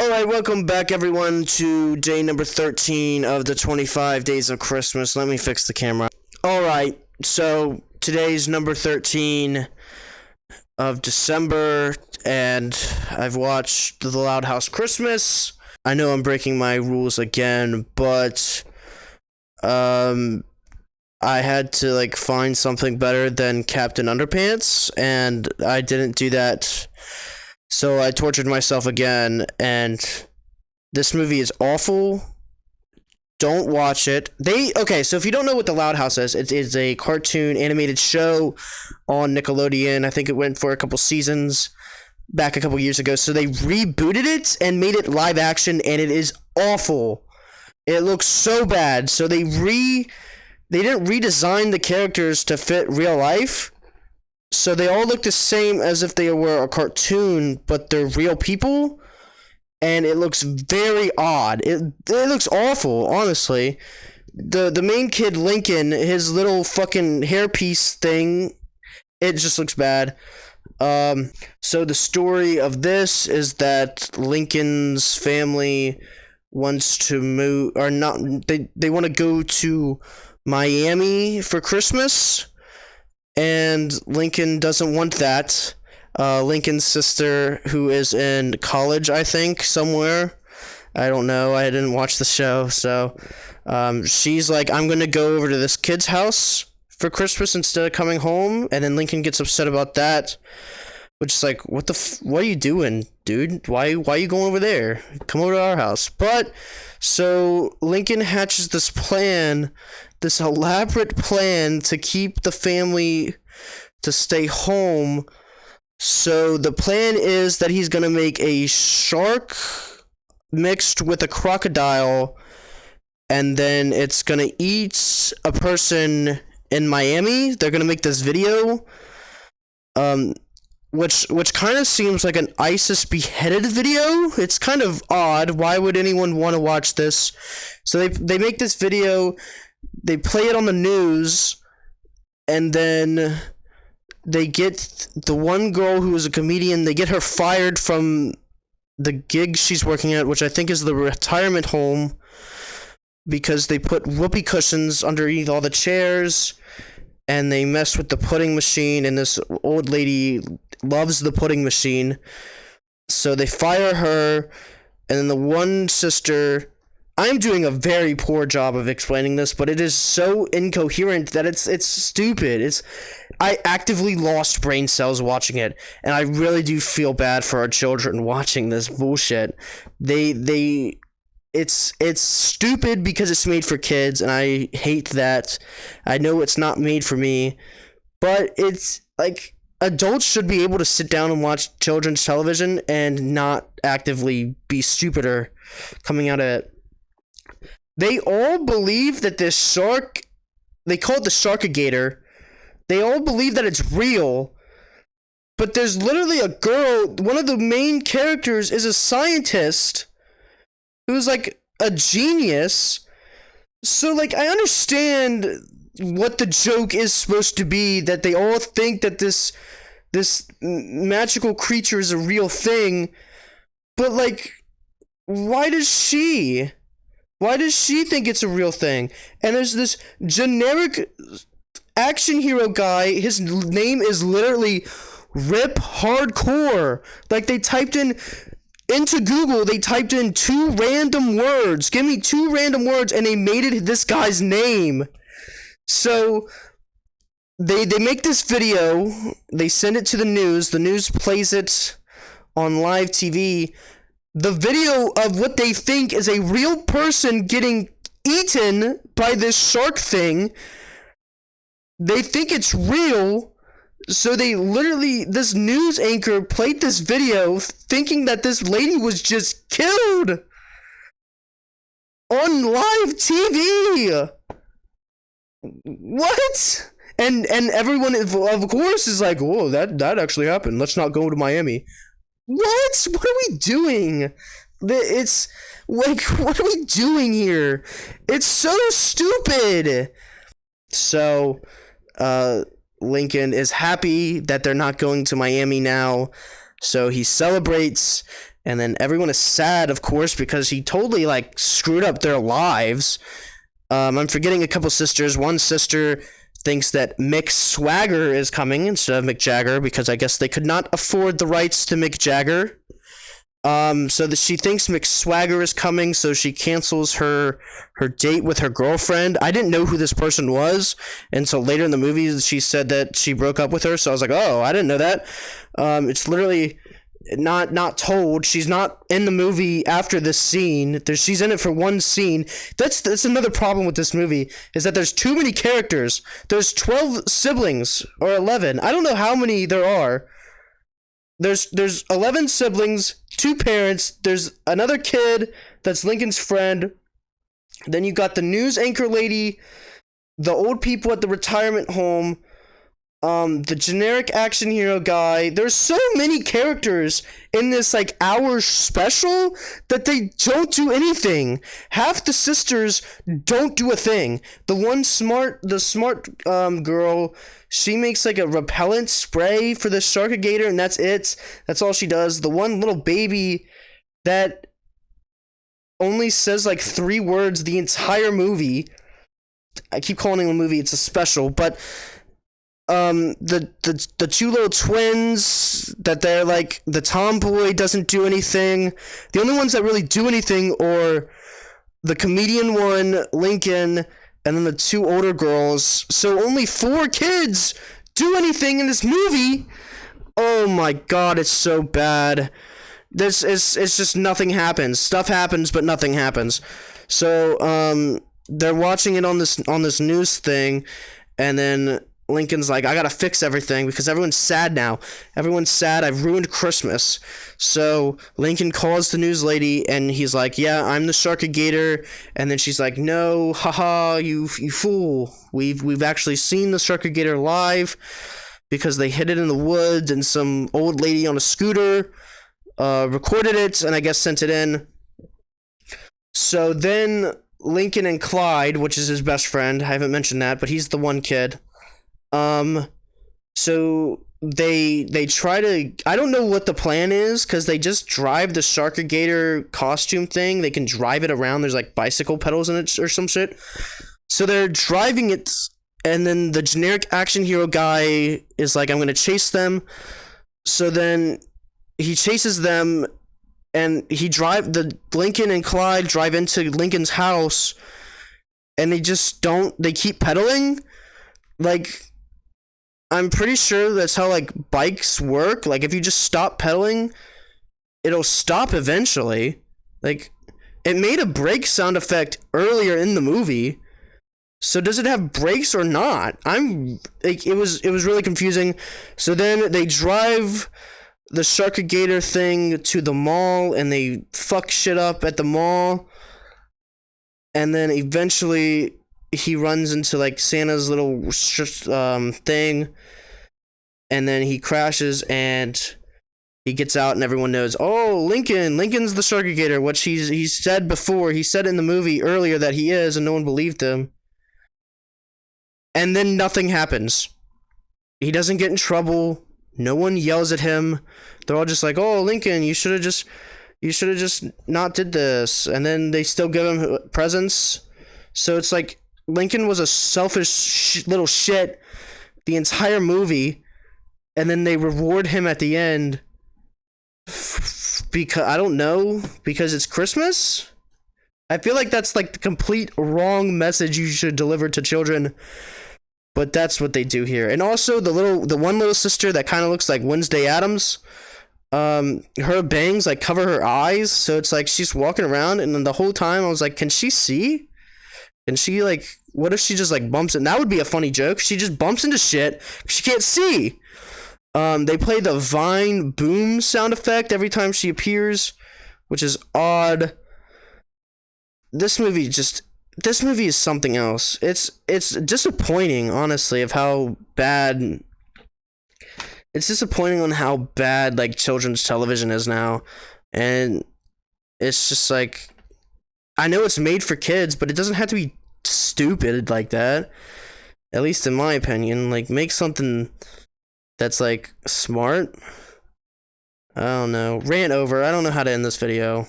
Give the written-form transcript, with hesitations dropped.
Alright, welcome back everyone to day number 13 of the 25 days of Christmas. Let me fix the camera. Alright, so today's number 13 of December, and I've watched The Loud House Christmas. I know I'm breaking my rules again, but I had to find something better than Captain Underpants, and I didn't do that. So I tortured myself again, and this movie is awful. Don't watch it. So if you don't know what The Loud House is, it is a cartoon animated show on Nickelodeon. I think it went for a couple seasons back a couple years ago. So they rebooted it and made it live action, and it is awful. It looks so bad. So they didn't redesign the characters to fit real life. So they all look the same as if they were a cartoon, but they're real people, and it looks very odd. It looks awful, honestly. The main kid, Lincoln, his little fucking hairpiece thing, it just looks bad. So the story of this is that Lincoln's family wants to move, or not, they want to go to Miami for Christmas. And Lincoln doesn't want that. Lincoln's sister, who is in college, I think, somewhere. I don't know. I didn't watch the show. So she's like, I'm going to go over to this kid's house for Christmas instead of coming home. And then Lincoln gets upset about that. Which is like, what are you doing, dude? Why are you going over there? Come over to our house. But so Lincoln hatches this plan, this elaborate plan to keep the family to stay home. So the plan is that he's going to make a shark mixed with a crocodile, and then it's going to eat a person in Miami. They're going to make this video. Which kind of seems like an ISIS beheaded video. It's kind of odd. Why would anyone want to watch this? So they make this video, they play it on the news, and then they get the one girl who is a comedian, they get her fired from the gig she's working at, which I think is the retirement home, because they put whoopee cushions underneath all the chairs, and they mess with the pudding machine, and this old lady loves the pudding machine. So they fire her, and then the one sister... I'm doing a very poor job of explaining this, but it is so incoherent that it's stupid. I actively lost brain cells watching it, and I really do feel bad for our children watching this bullshit. It's stupid because it's made for kids, and I hate that. I know it's not made for me, but it's like adults should be able to sit down and watch children's television and not actively be stupider coming out of it. They all believe that this shark, they call it the Sharkigator, they all believe that it's real, but there's literally a girl, one of the main characters is a scientist who's like a genius. So I understand what the joke is supposed to be, that they all think that this magical creature is a real thing, but why does she think it's a real thing? And there's this generic action hero guy, his name is literally Rip Hardcore. They typed into Google, they typed in two random words, give me two random words, and they made it this guy's name. So they make this video, they send it to the news plays it on live TV. The video of what they think is a real person getting eaten by this shark thing, they think it's real, so this news anchor played this video thinking that this lady was just killed on live TV. What? And everyone, of course, is like, "Whoa, that actually happened. Let's not go to Miami." What? What are we doing? It's what are we doing here? It's so stupid. So, Lincoln is happy that they're not going to Miami now. So he celebrates, and then everyone is sad, of course, because he totally like screwed up their lives. I'm forgetting a couple sisters. One sister thinks that Mick Swagger is coming instead of Mick Jagger because I guess they could not afford the rights to Mick Jagger. So that she thinks Mick Swagger is coming, so she cancels her date with her girlfriend. I didn't know who this person was until later in the movie. She said that she broke up with her, so I was like, oh, I didn't know that. It's literally not told. She's not in the movie after this scene. She's in it for one scene. That's another problem with this movie, is that there's too many characters. There's 12 siblings or 11. I don't know how many there are. There's 11 siblings, 2 parents. There's another kid that's Lincoln's friend. Then you got the news anchor lady, the old people at the retirement home, the generic action hero guy. There's so many characters in this like hour special that they don't do anything. Half the sisters don't do a thing. The smart girl, she makes like a repellent spray for the Sharkagator, and that's it. That's all she does. The one little baby that only says like 3 words the entire movie. I keep calling it a movie, it's a special, but the 2 little twins that they're like, the tomboy doesn't do anything. The only ones that really do anything are the comedian one, Lincoln, and then the 2 older girls. So only 4 kids do anything in this movie. Oh my god, it's so bad. It's just nothing happens. Stuff happens, but nothing happens. So they're watching it on this news thing, and then Lincoln's like, I gotta fix everything because everyone's sad now. Everyone's sad. I've ruined Christmas. So Lincoln calls the news lady and he's like, yeah, I'm the Sharkagator. And then she's like, no, haha, you fool. We've actually seen the Sharkagator live because they hid it in the woods and some old lady on a scooter recorded it and I guess sent it in. So then Lincoln and Clyde, which is his best friend, I haven't mentioned that, but he's the one kid. So they try to, I don't know what the plan is, because they just drive the Sharkagator costume thing. They can drive it around. There's like bicycle pedals in it or some shit. So they're driving it, and then the generic action hero guy is like, I'm gonna chase them. So then he chases them, and Lincoln and Clyde drive into Lincoln's house, and they keep pedaling. Like, I'm pretty sure that's how like bikes work. Like if you just stop pedaling, it'll stop eventually. Like it made a brake sound effect earlier in the movie. So does it have brakes or not? It was really confusing. So then they drive the Sharkagator thing to the mall and they fuck shit up at the mall. And then eventually he runs into like Santa's little thing, and then he crashes and he gets out and everyone knows, oh, Lincoln's the Sharkagator, which he said before. He said in the movie earlier that he is, and no one believed him. And then nothing happens. He doesn't get in trouble. No one yells at him. They're all just like, oh, Lincoln, you should have just not did this. And then they still give him presents. So it's like Lincoln was a selfish little shit the entire movie, and then they reward him at the end because, I don't know, because it's Christmas? I feel like that's like the complete wrong message you should deliver to children, but that's what they do here. And also the one little sister that kind of looks like Wednesday Addams, her bangs like cover her eyes, so it's like she's walking around, and then the whole time I was like, can she see? And she like, what if she just like bumps it? That would be a funny joke. She just bumps into shit. She can't see. They play the Vine boom sound effect every time she appears, which is odd. This movie is something else. It's disappointing, honestly, of how bad. It's disappointing on how bad like children's television is now, and it's just like, I know it's made for kids, but it doesn't have to be stupid like that. At least in my opinion, like make something that's like smart. I don't know. Rant over. I don't know how to end this video.